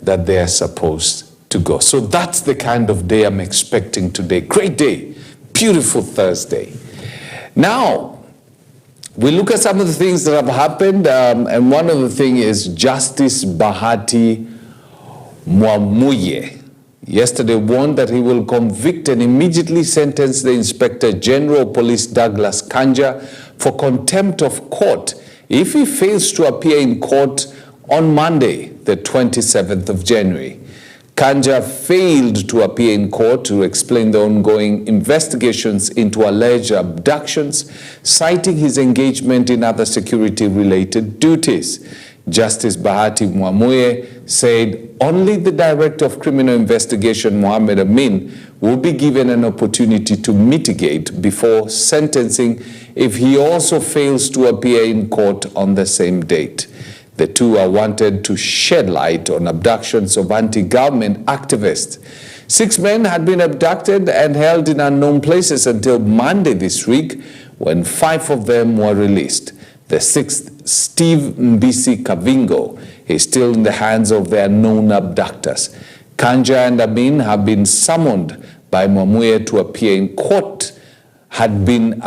that they are supposed to go. So that's the kind of day I'm expecting today. Great day, beautiful Thursday. Now, we look at some of the things that have happened, and one of the things is Justice Bahati Mwamuye yesterday warned that he will convict and immediately sentence the Inspector General of Police Douglas Kanja for contempt of court if he fails to appear in court on Monday, the 27th of January. Kanja failed to appear in court to explain the ongoing investigations into alleged abductions, citing his engagement in other security-related duties. Justice Bahati Mwamuye said only the Director of Criminal Investigation, Mohammed Amin, will be given an opportunity to mitigate before sentencing if he also fails to appear in court on the same date. The two are wanted to shed light on abductions of anti-government activists. 6 men had been abducted and held in unknown places until Monday this week, when 5 of them were released. The 6th, Steve Mbisi Kavingo, is still in the hands of their known abductors. Kanja and Amin have been summoned by Mwamuye to appear in court, had been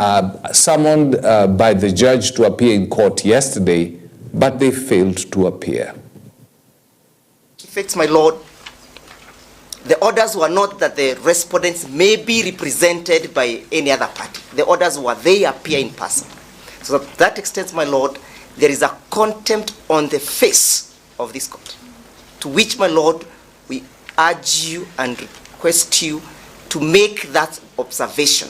summoned by the judge to appear in court yesterday, but they failed to appear. Effects, my lord, the orders were not that the respondents may be represented by any other party. The orders were they appear in person. So to that extent, my lord, there is a contempt on the face of this court, to which, my lord, we urge you and request you to make that observation,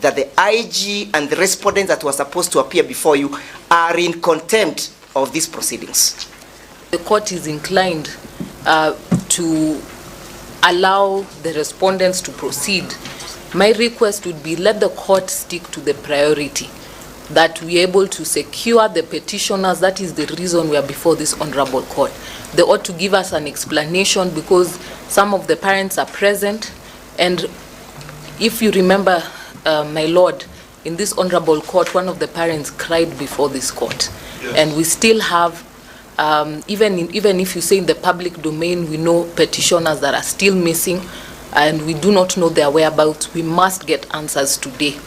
that the IG and the respondents that were supposed to appear before you are in contempt of these proceedings. The court is inclined to allow the respondents to proceed. My request would be let the court stick to the priority, that we are able to secure the petitioners. That is the reason we are before this honorable court. They ought to give us an explanation because some of the parents are present, and if you remember, my lord, in this honorable court, one of the parents cried before this court. Yes. And we still have, even if you say in the public domain, we know petitioners that are still missing, and we do not know their whereabouts. We must get answers today.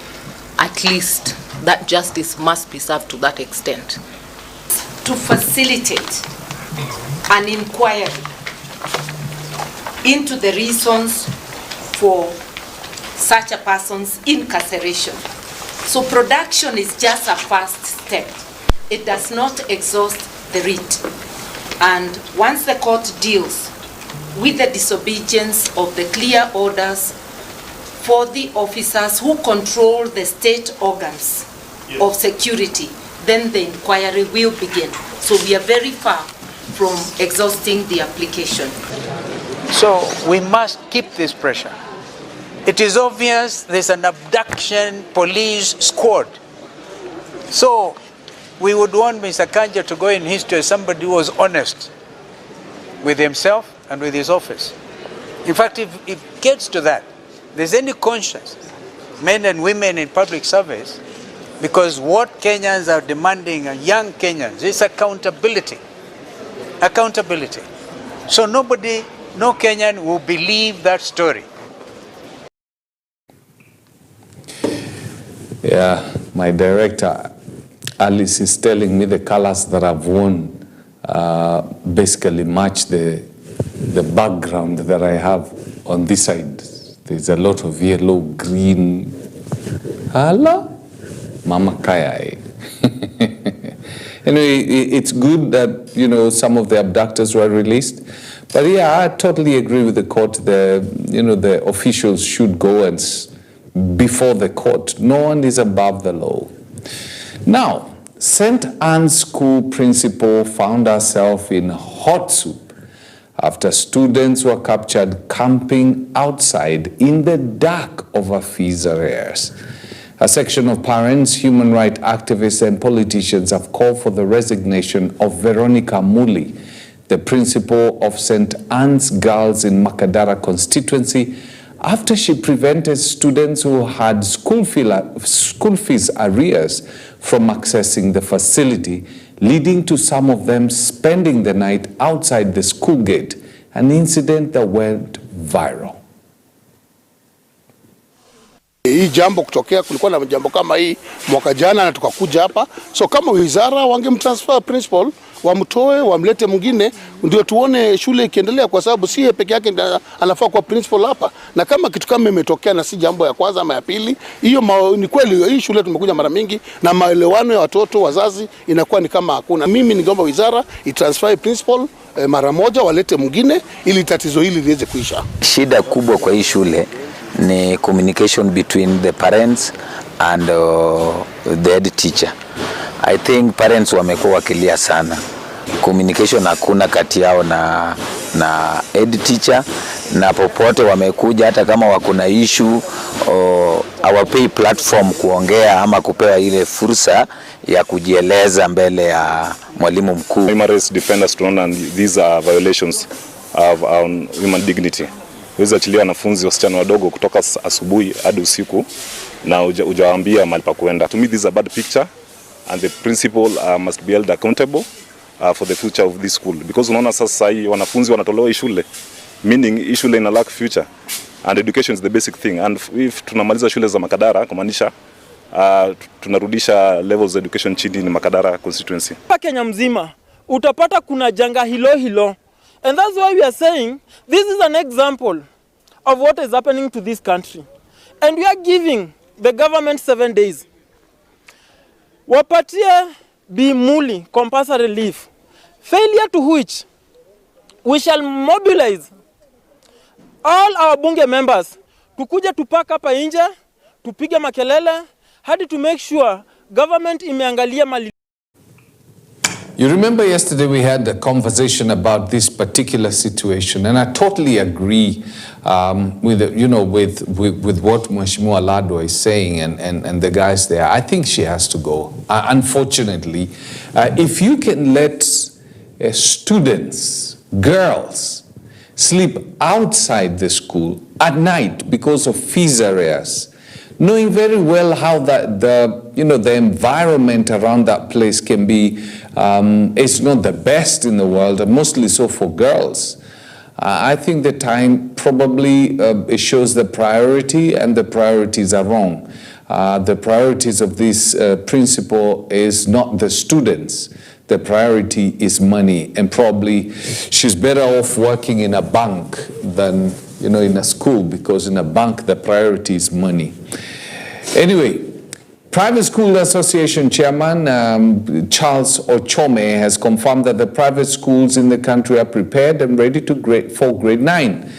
At least that justice must be served to that extent. To facilitate an inquiry into the reasons for such a person's incarceration. So production is just a first step. It does not exhaust the writ. And once the court deals with the disobedience of the clear orders for the officers who control the state organs of security, then the inquiry will begin. So we are very far from exhausting the application. So we must keep this pressure. It is obvious there's an abduction police squad. So we would want Mr. Kanja to go in history as somebody who was honest with himself and with his office. In fact, if it gets to that, there's any conscience, men and women in public service, because what Kenyans are demanding, young Kenyans, is accountability. Accountability. So no Kenyan will believe that story. Yeah, my director, Alice, is telling me the colors that I've worn basically match the background that I have on this side. There's a lot of yellow, green. Hala, Mama Kaya. Anyway, it's good that, you know, some of the abductors were released. But yeah, I totally agree with the court. The officials should go and before the court. No one is above the law. Now, St. Anne's School principal found herself in hot soup after students were captured camping outside in the dark over fees arrears. A section of parents, human rights activists, and politicians have called for the resignation of Veronica Muli, the principal of St. Anne's Girls in Makadara constituency, after she prevented students who had school fees arrears from accessing the facility, leading to some of them spending the night outside the school gate an incident that went viral. Hii jambo kutokea, kulikuwa na jambo kama hii mwaka jana na tukakuja hapa. So kama wizara wangemtransfer principal, wamtoe wamlete mwingine, ndio tuone shule ikiendelea, kwa sababu si peke yake anafaa kuwa principal hapa. Na kama kitu kama imetokea na si jambo ya kwanza ama ya pili, hiyo ni kweli hii shule tumekuja mara mingi na maelewano ya watoto wazazi inakuwa ni kama hakuna. Mimi ningeomba wizara itransfer principal mara moja, walete mwingine ili tatizo hili liweze kuisha. Shida kubwa kwa hii shule ni communication between the parents and the head teacher. I think parents wamekuwa wakilia sana. Communication hakuna kati yao na head teacher, na popote wamekuja hata kama wakuna issue hawapei platform kuongea ama kupewa ile fursa ya kujieleza mbele ya mwalimu mkuu. Human rights defenders tunaona these are violations of human dignity. Huwezi achilia wanafunzi wasichana wadogo kutoka asubuhi hadi usiku na hujawaambia mahali pa kuenda. To me this is a bad picture and the principal must be held accountable for the future of this school, because unaona sasa hii wanafunzi wanatolewa shule, meaning hii shule ina lack future and education is the basic thing, and if tunamaliza shule za Makadara kumaanisha tunarudisha levels of education chini ni Makadara constituency. Kenya mzima utapata kuna janga hilo. And that's why we are saying this is an example of what is happening to this country. And we are giving the government 7 days. Wapatie Bimuli compulsory leave. Failure to which we shall mobilize all our bunge members tukuja tupaka hapa nje, tupige makelele hadi to make sure government imeangalia mali. You remember yesterday we had a conversation about this particular situation, and I totally agree with what Mheshimiwa Ladwa is saying and the guys there. I think she has to go. Unfortunately, if you can let students, girls, sleep outside the school at night because of fees arrears, knowing very well how the environment around that place can be, it's not the best in the world, and mostly so for girls. I think the time probably it shows the priority, and the priorities are wrong. The priorities of this principal is not the students. The priority is money, and probably she's better off working in a bank than in a school, because in a bank the priority is money. Anyway, Private School Association Chairman Charles Ochome has confirmed that the private schools in the country are prepared and ready for grade 9.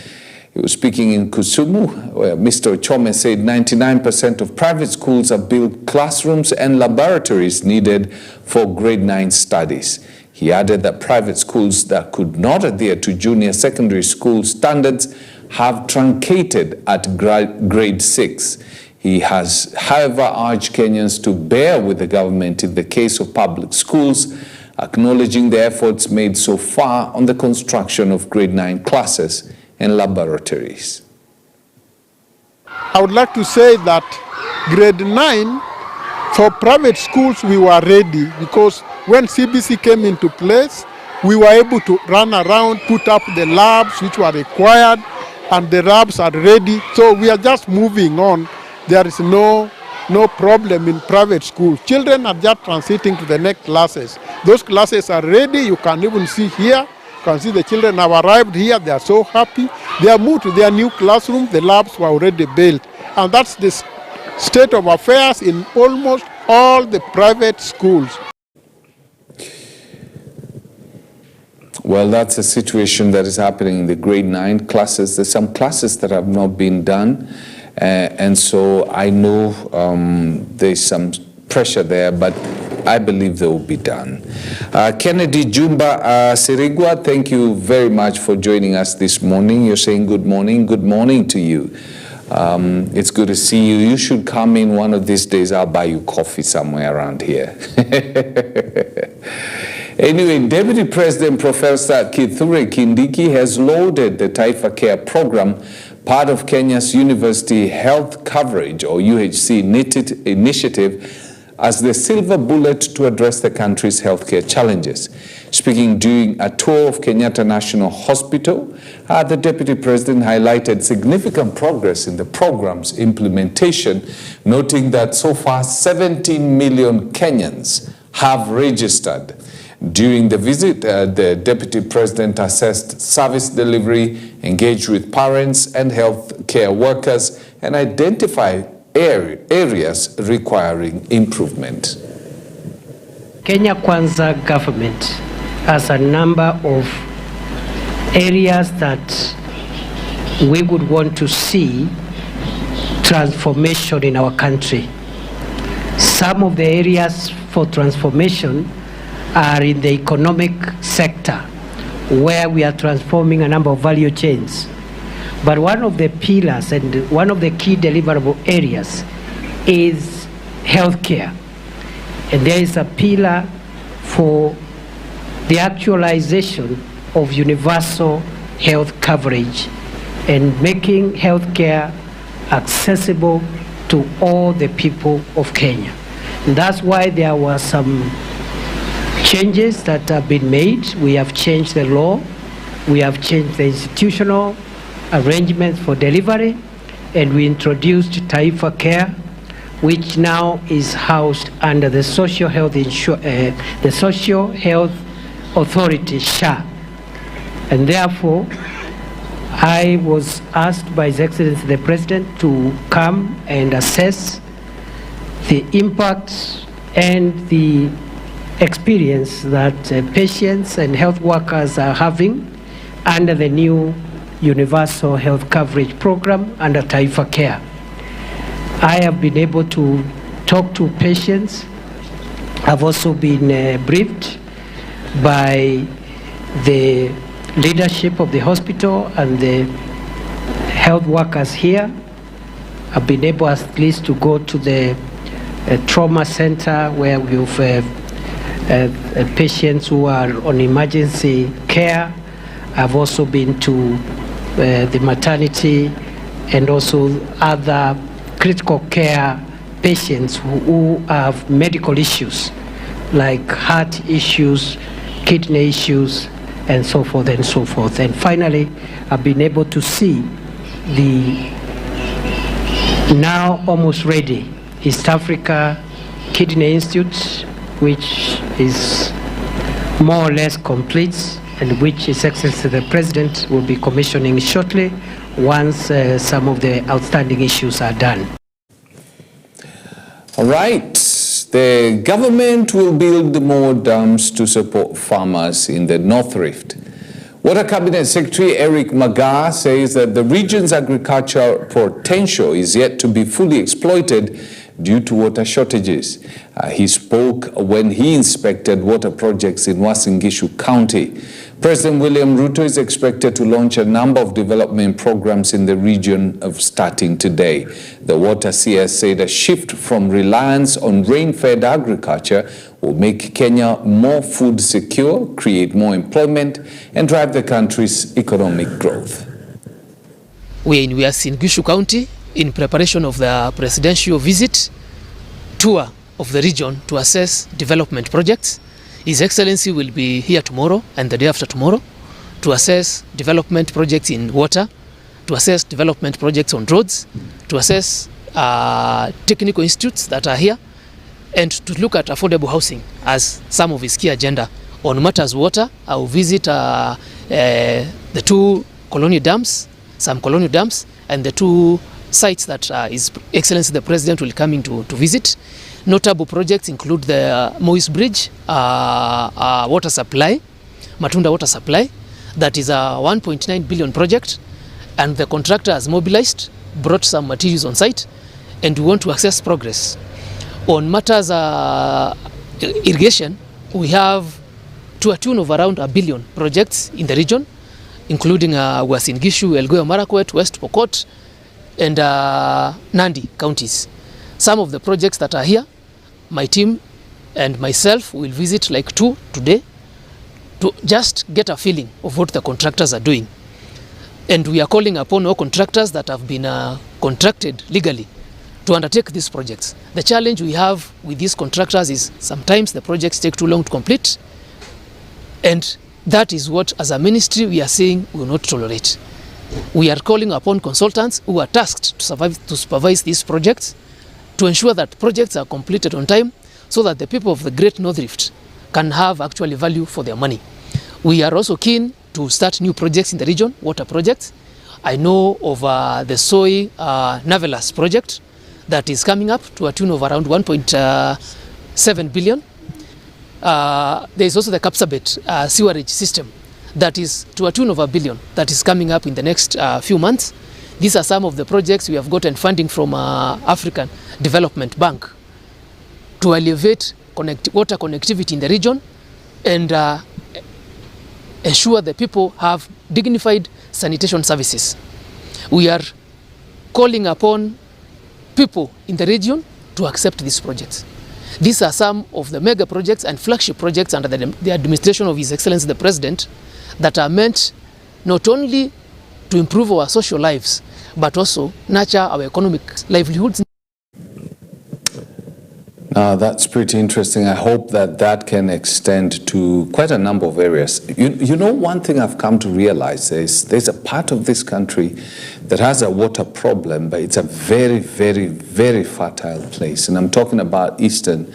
He was speaking in Kusumu, where Mr. Ochome said 99% of private schools have built classrooms and laboratories needed for grade 9 studies. He added that private schools that could not adhere to junior secondary school standards have truncated at grade 6. He has, however, urged Kenyans to bear with the government in the case of public schools, acknowledging the efforts made so far on the construction of grade 9 classes and laboratories. I would like to say that grade 9 for private schools we were ready, because when CBC came into place, we were able to run around, put up the labs which were required, and the labs are ready. So we are just moving on. There is no problem in private schools. Children are just transiting to the next classes. Those classes are ready. You can even see here. You can see the children have arrived here. They are so happy. They are moved to their new classroom. The labs were already built. And that's the state of affairs in almost all the private schools. Well, that's a situation that is happening in the grade 9 classes. There's some classes that have not been done. And so I know there's some pressure there, but I believe they will be done. Kennedy Jumba Sirigwa, thank you very much for joining us this morning. You're saying good morning. Good morning to you. It's good to see you. You should come in one of these days. I'll buy you coffee somewhere around here. Anyway, Deputy President Professor Kithure Kindiki has lauded the Taifa Care Program, part of Kenya's University Health Coverage, or UHC initiative, as the silver bullet to address the country's healthcare challenges. Speaking during a tour of Kenyatta National Hospital, the Deputy President highlighted significant progress in the program's implementation, noting that so far 17 million Kenyans have registered. During the visit, the Deputy President assessed service delivery, engaged with parents and health care workers, and identified areas requiring improvement. Kenya Kwanza government has a number of areas that we would want to see transformation in our country. Some of the areas for transformation are in the economic sector, where we are transforming a number of value chains. But one of the pillars and one of the key deliverable areas is healthcare. And there is a pillar for the actualization of universal health coverage and making healthcare accessible to all the people of Kenya. And that's why there were some changes that have been made. We have changed the law, we have changed the institutional arrangements for delivery, and we introduced Taifa Care, which now is housed under the Social Health Authority, SHA. And therefore, I was asked by His Excellency the President to come and assess the impact and the experience that patients and health workers are having under the new Universal Health Coverage Program under Taifa Care. I have been able to talk to patients. I've also been briefed by the leadership of the hospital and the health workers here. I've been able at least to go to the trauma center where we've patients who are on emergency care. I've also been to the maternity and also other critical care patients who have medical issues like heart issues, kidney issues, and so forth and so forth. And finally, I've been able to see the now almost ready East Africa Kidney Institute, which is more or less complete and which His Excellency the President will be commissioning shortly once some of the outstanding issues are done. All right. The government will build more dams to support farmers in the North Rift. Water Cabinet Secretary Eric Magar says that the region's agricultural potential is yet to be fully exploited due to water shortages. He spoke when he inspected water projects in Uasin Gishu County. President William Ruto is expected to launch a number of development programs in the region starting today. The Water CS said a shift from reliance on rain-fed agriculture will make Kenya more food secure, create more employment, and drive the country's economic growth. We are in Uasin Gishu County in preparation of the presidential visit tour of the region to assess development projects. His Excellency will be here tomorrow and the day after tomorrow to assess development projects in water, to assess development projects on roads, to assess technical institutes that are here, and to look at affordable housing as some of his key agenda. On matters water, I will visit the two colonial dams, some colonial dams, and the two sites that His Excellency the President will come in to visit. Notable projects include the Moise Bridge water supply, Matunda water supply. That is a 1.9 billion project, and the contractor has mobilized, brought some materials on site, and we want to assess progress. On matters irrigation, we have to a tune of around 1 billion projects in the region, including Uasin Gishu, Elgeyo Marakwet, West Pokot, and Nandi counties. Some of the projects that are here, my team and myself will visit like 2 today to just get a feeling of what the contractors are doing. And we are calling upon all contractors that have been contracted legally to undertake these projects. The challenge we have with these contractors is sometimes the projects take too long to complete, And that is what, as a ministry, we are saying we will not tolerate. We are calling upon consultants who are tasked to supervise these projects, to ensure that projects are completed on time, so that the people of the Great North Rift can have actually value for their money. We are also keen to start new projects in the region, water projects. I know of the Soy Navelas project that is coming up to a tune of around 1.7 billion. There is also the Kapsabet sewerage system that is to a tune of $1 billion that is coming up in the next few months. These are some of the projects we have gotten funding from African Development Bank to elevate water connectivity in the region and ensure the people have dignified sanitation services. We are calling upon people in the region to accept these projects. These are some of the mega projects and flagship projects under the administration of His Excellency the President that are meant not only to improve our social lives, but also nurture our economic livelihoods. That's pretty interesting. I hope that that can extend to quite a number of areas. You know, one thing I've come to realize is there's a part of this country that has a water problem, but it's a very, very, very fertile place. And I'm talking about Eastern,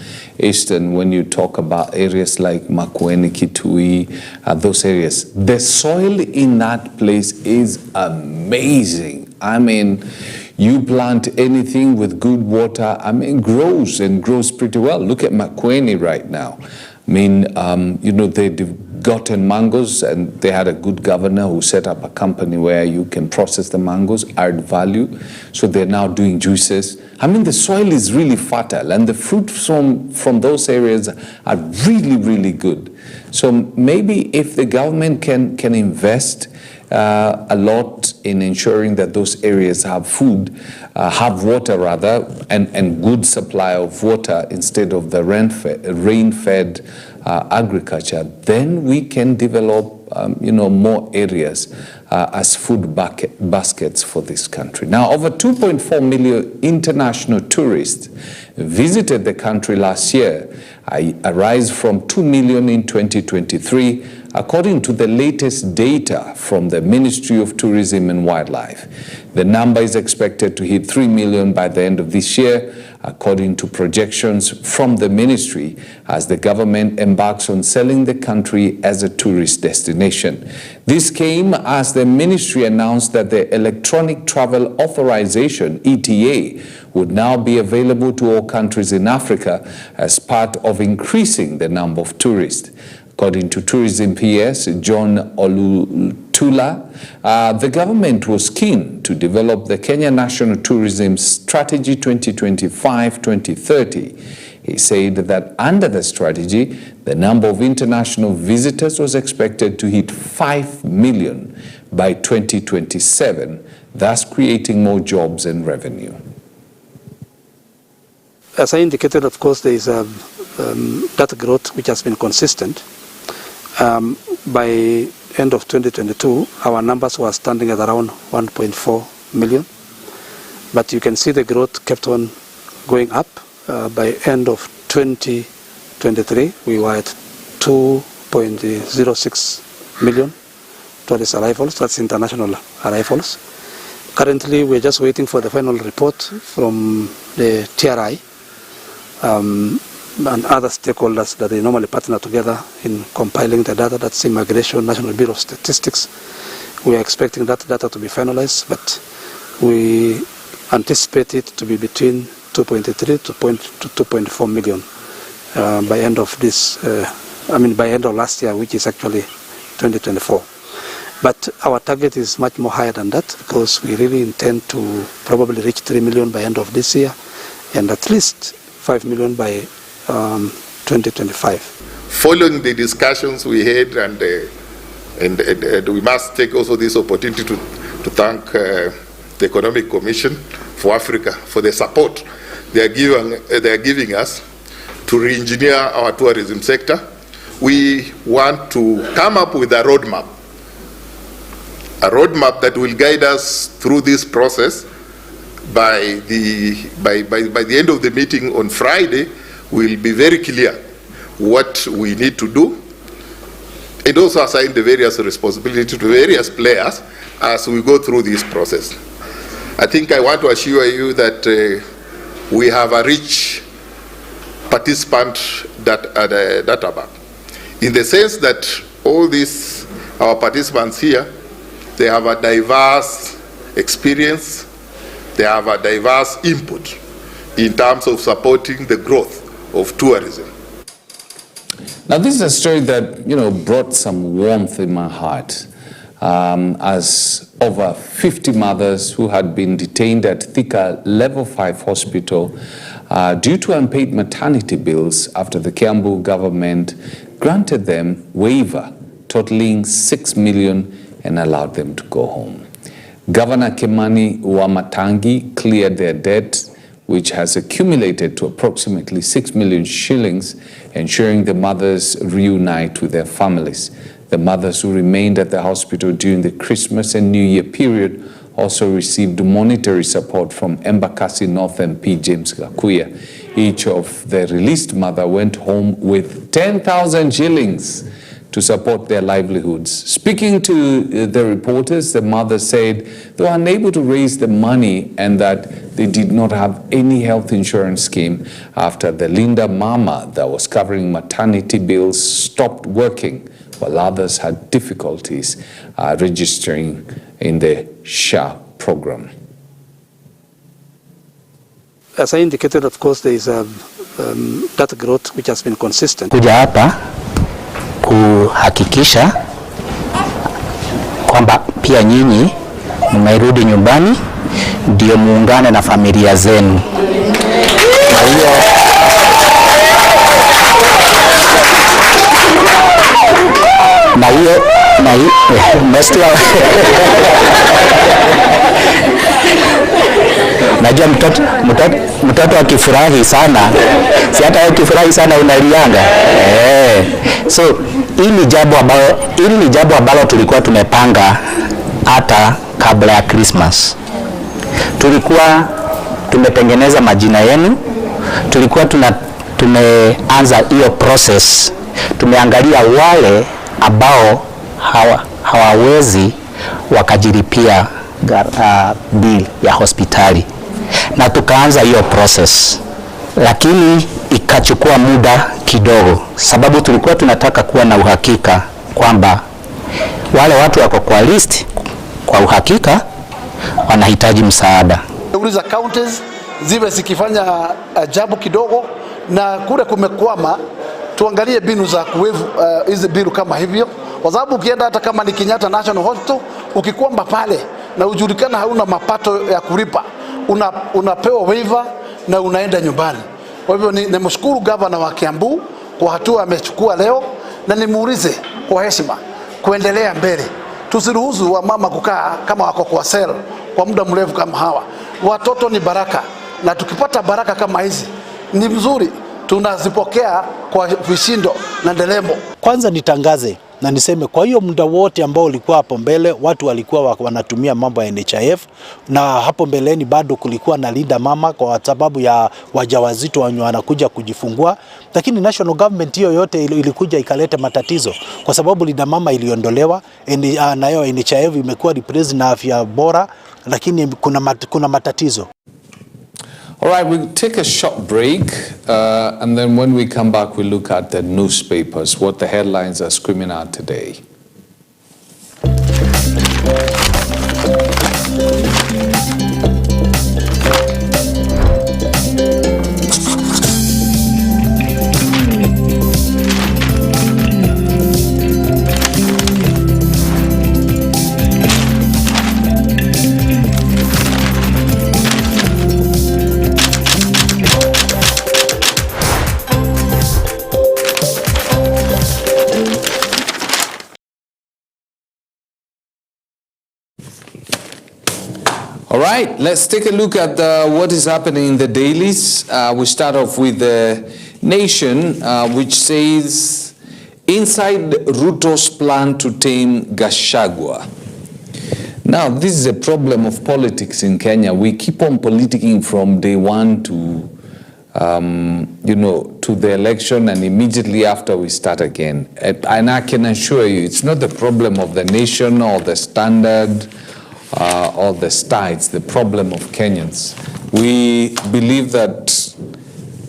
when you talk about areas like Makueni, Kitui, those areas. The soil in that place is amazing. I mean, you plant anything with good water, I mean, grows and grows pretty well. Look at Makueni right now. I mean, you know, they've gotten mangoes and they had a good governor who set up a company where you can process the mangoes, add value. So they're now doing juices. I mean, the soil is really fertile and the fruits from those areas are really, really good. So maybe if the government can invest a lot in ensuring that those areas have food, have water rather, and good supply of water instead of the rain-fed agriculture, then we can develop you know, more areas as food baskets for this country. Now, over 2.4 million international tourists visited the country last year, a rise from 2 million in 2023, according to the latest data from the Ministry of Tourism and Wildlife. The number is expected to hit 3 million by the end of this year, according to projections from the ministry, as the government embarks on selling the country as a tourist destination. This came as the ministry announced that the Electronic Travel Authorization, ETA, would now be available to all countries in Africa as part of increasing the number of tourists. According to Tourism PS, John Olutula, the government was keen to develop the Kenya National Tourism Strategy 2025-2030. He said that under the strategy, the number of international visitors was expected to hit 5 million by 2027, thus creating more jobs and revenue. As I indicated, of course, there is that growth which has been consistent. By end of 2022, our numbers were standing at around 1.4 million. But you can see the growth kept on going up. By end of 2023, we were at 2.06 million tourist arrivals. That's international arrivals. Currently, we're just waiting for the final report from the TRI and other stakeholders that they normally partner together in compiling the data. That's Immigration, National Bureau of Statistics. We are expecting that data to be finalized, but we anticipate it to be between 2.3 to 2.4 million by end of this, by end of last year, which is actually 2024. But our target is much more higher than that, because we really intend to probably reach 3 million by end of this year and at least 5 million by 2025. Following the discussions we had, and we must take also this opportunity to thank the Economic Commission for Africa for the support they are giving us to re-engineer our tourism sector. We want to come up with a roadmap that will guide us through this process. By the end of the meeting on Friday, we'll be very clear what we need to do. and also assign the various responsibility to various players as we go through this process. I think I want to assure you that we have a rich participant data bank, in the sense that all these, our participants here, they have a diverse experience, they have a diverse input in terms of supporting the growth of tourism. Now, this is a story that, brought some warmth in my heart, as over 50 mothers who had been detained at Thika Level 5 Hospital due to unpaid maternity bills after the Kiambu government granted them waiver totaling 6 million and allowed them to go home. Governor Kimani Wamatangi cleared their debt, which has accumulated to approximately 6 million shillings, ensuring the mothers reunite with their families. The mothers who remained at the hospital during the Christmas and New Year period also received monetary support from Embakasi North MP James Gakuya. Each of the released mother went home with 10,000 shillings to support their livelihoods. Speaking to the reporters, the mother said they were unable to raise the money and that they did not have any health insurance scheme after the Linda Mama that was covering maternity bills stopped working, while others had difficulties registering in the SHA program. As I indicated, of course, there is data growth which has been consistent. Kuja hapa kuhakikisha kwamba pia nyinyi mmerudi nyumbani ndio muungane na familia zenu. Na hiyo najua mtoto akifurahi sana, si hata ukifurahi sana unalianga. So hili ni jambo ambalo tulikuwa tumepanga hata kabla ya Christmas. Tulikuwa tumetengeneza majina yenu, tulikuwa tumeanza hiyo process. Tumeangalia wale ambao hawawezi wakajilipia bill ya hospitali, na tukaanza hiyo process, lakini ikachukua muda kidogo, sababu tulikuwa tunataka kuwa na uhakika kwamba wale watu wako kwa list kwa uhakika wanahitaji msaada. Uliza counties ziwe zikifanya jambo kidogo na kule kumekwama, tuangalie binu za kuwevu hizi bilu kama hivyo, kwa sababu ukienda hata kama ni Kenyatta National Hospital, ukikwamba pale na ujulikana hauna mapato ya kulipa, unapewa waiver na unaenda nyumbani. Kwa hivyo nimshukuru gavana wa Kiambu kwa hatua amechukua leo, na nimuulize kwa heshima kuendelea mbele. Tusiruhusu wa mama kukaa kama wako kwa sel kwa muda mrefu kama hawa. Watoto ni baraka, na tukipata baraka kama hizi ni mzuri, tunazipokea kwa vishindo na ndelemo. Kwanza nitangaze na niseme, kwa hiyo muda wote ambao ulikuwa hapo mbele watu walikuwa wanatumia mambo ya NHIF, na hapo mbeleni bado kulikuwa na Linda Mama kwa sababu ya wajawazito wenye wanakuja kujifungua, lakini national government hiyo yote ilikuja ikaleta matatizo kwa sababu Linda Mama iliondolewa, na hiyo NHIF imekuwa replaced na afya bora, lakini kuna matatizo. All right, we'll take a short break, and then when we come back, we'll look at the newspapers, what the headlines are screaming out today. All right, let's take a look at what is happening in the dailies. We start off with the Nation, which says, inside Ruto's plan to tame Gachagua. Now, this is a problem of politics in Kenya. We keep on politicking from day one to to the election, and immediately after we start again. And I can assure you, it's not the problem of the Nation or the Standard or the Star, it's the problem of Kenyans. We believe that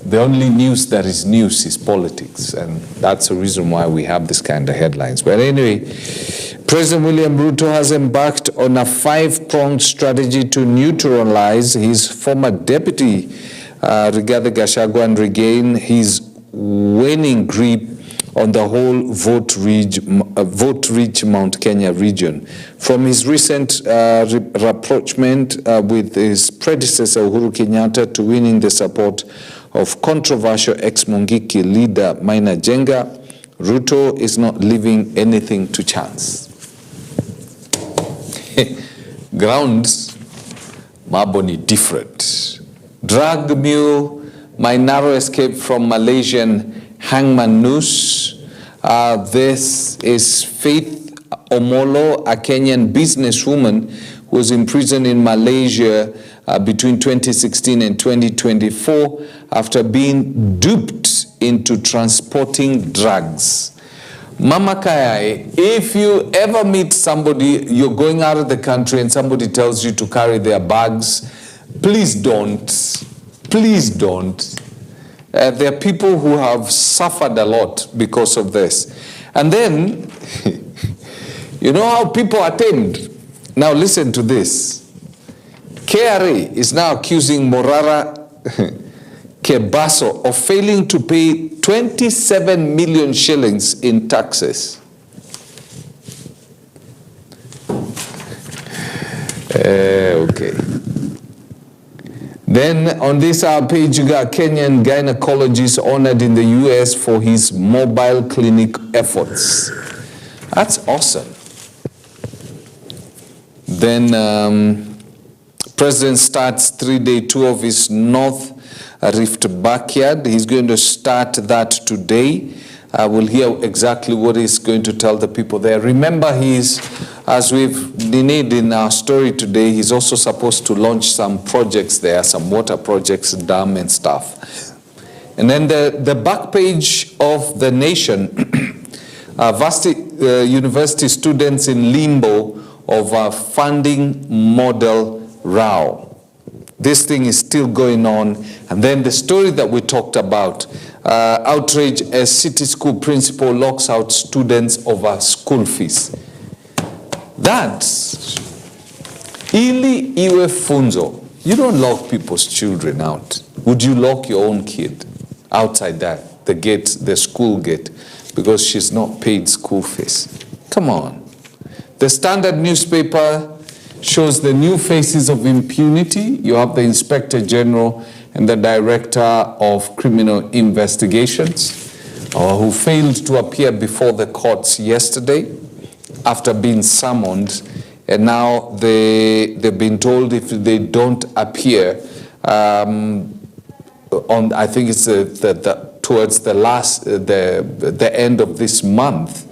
the only news that is news is politics, and that's the reason why we have this kind of headlines. But anyway, President William Ruto has embarked on a 5-pronged strategy to neutralize his former deputy Rigathi Gachagua and regain his waning grip on the whole vote-rich Mount Kenya region. From his recent rapprochement with his predecessor Uhuru Kenyatta to winning the support of controversial ex-Mungiki leader Maina Jenga, Ruto is not leaving anything to chance. Grounds, Maboni different. Drug mule, my narrow escape from Malaysian hangman noose. This is Faith Omolo, a Kenyan businesswoman who was imprisoned in Malaysia between 2016 and 2024 after being duped into transporting drugs. Mama Kayai, if you ever meet somebody, you're going out of the country and somebody tells you to carry their bags, please don't. Please don't. There are people who have suffered a lot because of this. And then, you know how people are tamed? Now listen to this. KRA is now accusing Morara Kebaso of failing to pay 27 million shillings in taxes. Okay. Then on this page, you got Kenyan gynecologist honored in the US for his mobile clinic efforts. That's awesome. Then President starts 3-day tour of his North Rift backyard. He's going to start that today. We'll hear exactly what he's going to tell the people there. Remember, as we've denied in our story today, he's also supposed to launch some projects there, some water projects, dam and stuff. And then the back page of The Nation, university students in limbo of a funding model row. This thing is still going on. And then the story that we talked about, outrage as city school principal locks out students over school fees. That's ili iwe funzo. You don't lock people's children out. Would you lock your own kid outside that, the gate, the school gate, because she's not paid school fees? Come on. The Standard newspaper shows the new faces of impunity. You have the Inspector General and the Director of Criminal Investigations, who failed to appear before the courts yesterday after being summoned, and now they've been told if they don't appear on, I think it's towards the end of this month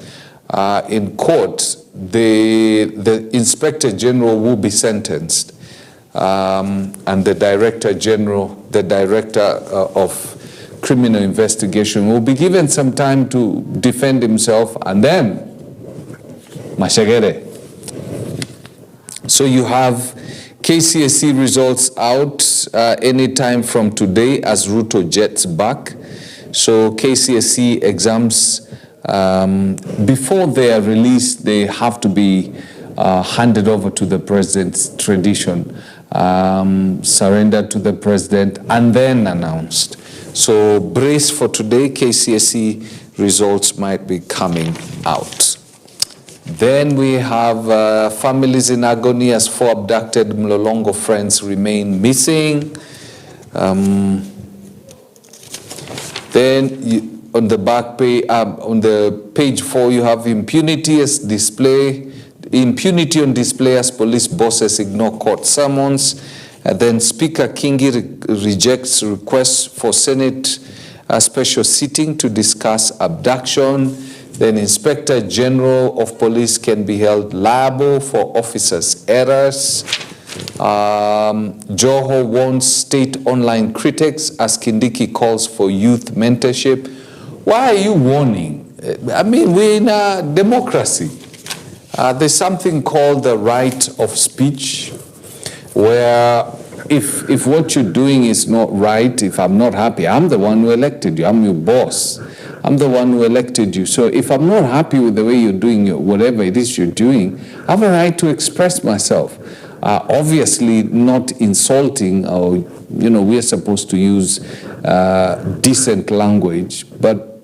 in court, the Inspector General will be sentenced, and the Director of Criminal Investigation will be given some time to defend himself, and then Mashagere. So you have KCSE results out anytime from today as Ruto jets back. So KCSE exams, before they are released, they have to be handed over to the president's tradition, surrendered to the president, and then announced. So brace for today, KCSE results might be coming out. Then we have families in agony as 4 abducted Mlolongo friends remain missing. Then on the back page, on the page 4, you have impunity on display as police bosses ignore court summons. Then Speaker Kingi rejects requests for Senate special sitting to discuss abduction. Then Inspector General of Police can be held liable for officers' errors. Joho warns state online critics as Kindiki calls for youth mentorship. Why are you warning? I mean, we're in a democracy. There's something called the right of speech, where if what you're doing is not right, if I'm not happy, I'm the one who elected you, I'm your boss. I'm the one who elected you. So if I'm not happy with the way you're doing whatever it is you're doing, I have a right to express myself. Obviously not insulting, or, we're supposed to use decent language, but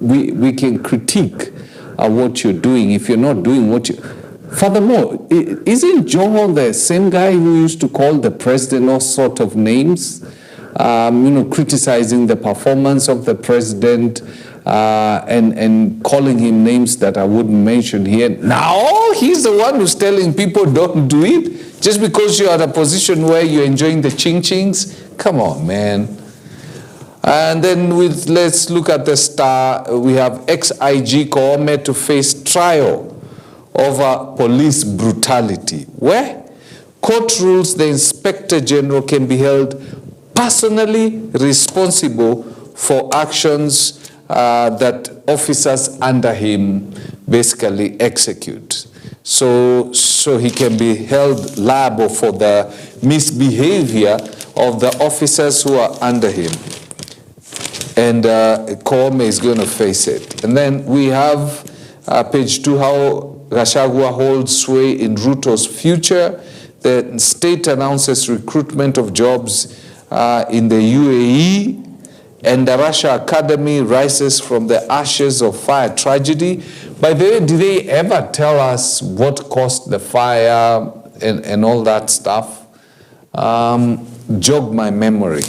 we can critique what you're doing if you're not doing what you... Furthermore, isn't Joho the same guy who used to call the president all sort of names? Criticizing the performance of the president and calling him names that I wouldn't mention here. Now he's the one who's telling people don't do it just because you're at a position where you're enjoying the ching-chings. Come on, man. And then let's look at the Star. We have ex-IG Koome to face trial over police brutality. Where? Court rules the Inspector General can be held personally responsible for actions that officers under him basically execute. So he can be held liable for the misbehavior of the officers who are under him. And Koome is going to face it. And then we have page 2, how Gachagua holds sway in Ruto's future. The state announces recruitment of jobs in the UAE, and the Russia Academy rises from the ashes of fire tragedy. By the way, did they ever tell us what caused the fire and all that stuff? Jog my memory.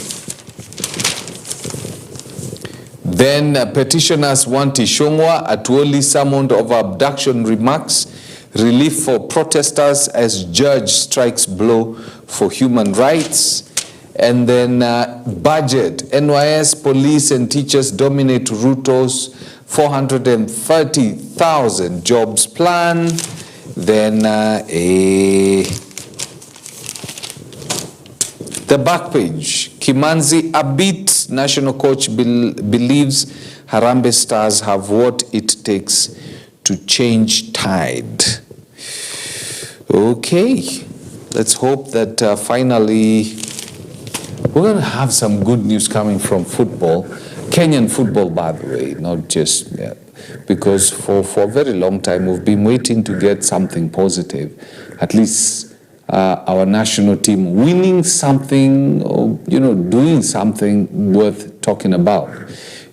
Then petitioners want Ishongwa Atuoli summoned over abduction remarks, relief for protesters as judge strikes blow for human rights. And then budget, NYS, police and teachers dominate Ruto's 430,000 jobs plan. Then the back page, Kimanzi upbeat, national coach believes Harambee Stars have what it takes to change tide. Okay, let's hope that finally we're going to have some good news coming from football. Kenyan football, by the way, not just, because for a very long time we've been waiting to get something positive, at least our national team winning something or, doing something worth talking about.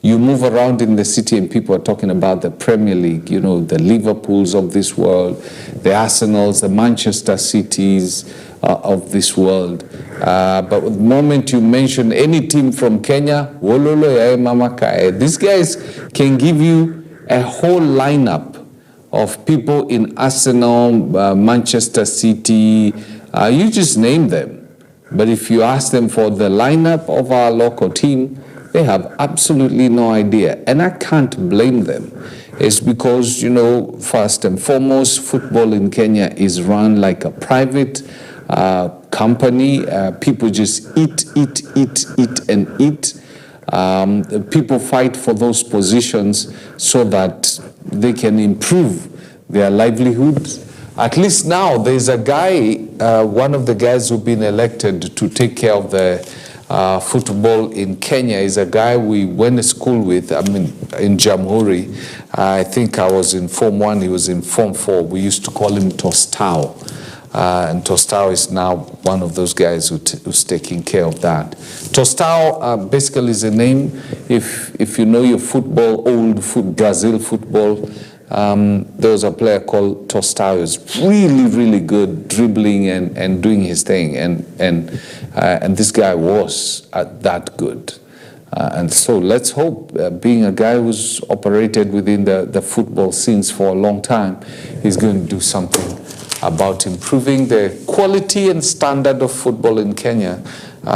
You move around in the city and people are talking about the Premier League, the Liverpools of this world, the Arsenals, the Manchester Cities of this world. But the moment you mention any team from Kenya, these guys can give you a whole lineup of people in Arsenal, Manchester City, you just name them. But if you ask them for the lineup of our local team, they have absolutely no idea. And I can't blame them. It's because, first and foremost, football in Kenya is run like a private company. People just eat, and eat. People fight for those positions so that they can improve their livelihoods. At least now there's a guy, one of the guys who've been elected to take care of the football in Kenya is a guy we went to school with, in Jamhuri. I think I was in Form 1, he was in Form 4. We used to call him Tostao. And Tostao is now one of those guys who's taking care of that. Tostao basically is a name, if you know your football, Brazil football, there was a player called Tostao, who's really good dribbling and doing his thing, and this guy was that good. And so let's hope, being a guy who's operated within the football scenes for a long time, he's going to do something about improving the quality and standard of football in Kenya,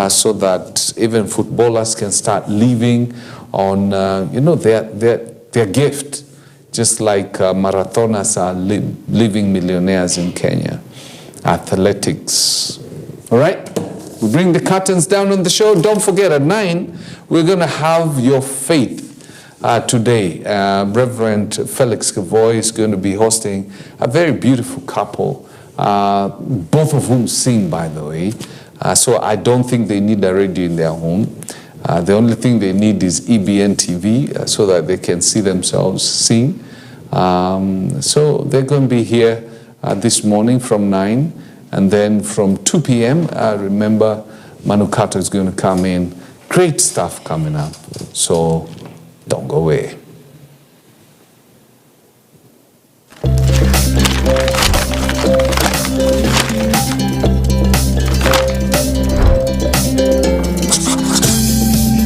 so that even footballers can start living on their gift, just like marathoners are living millionaires in Kenya. Athletics All right? We bring the curtains down on the show. Don't forget, at 9, we're going to have Your Faith today. Reverend Felix Kavoy is going to be hosting a very beautiful couple, both of whom sing, by the way. So I don't think they need a radio in their home. The only thing they need is EBN TV so that they can see themselves sing. So they're going to be here this morning from 9, and then from 2 p.m. Remember, Manukato is going to come in. Great stuff coming up. So don't go away.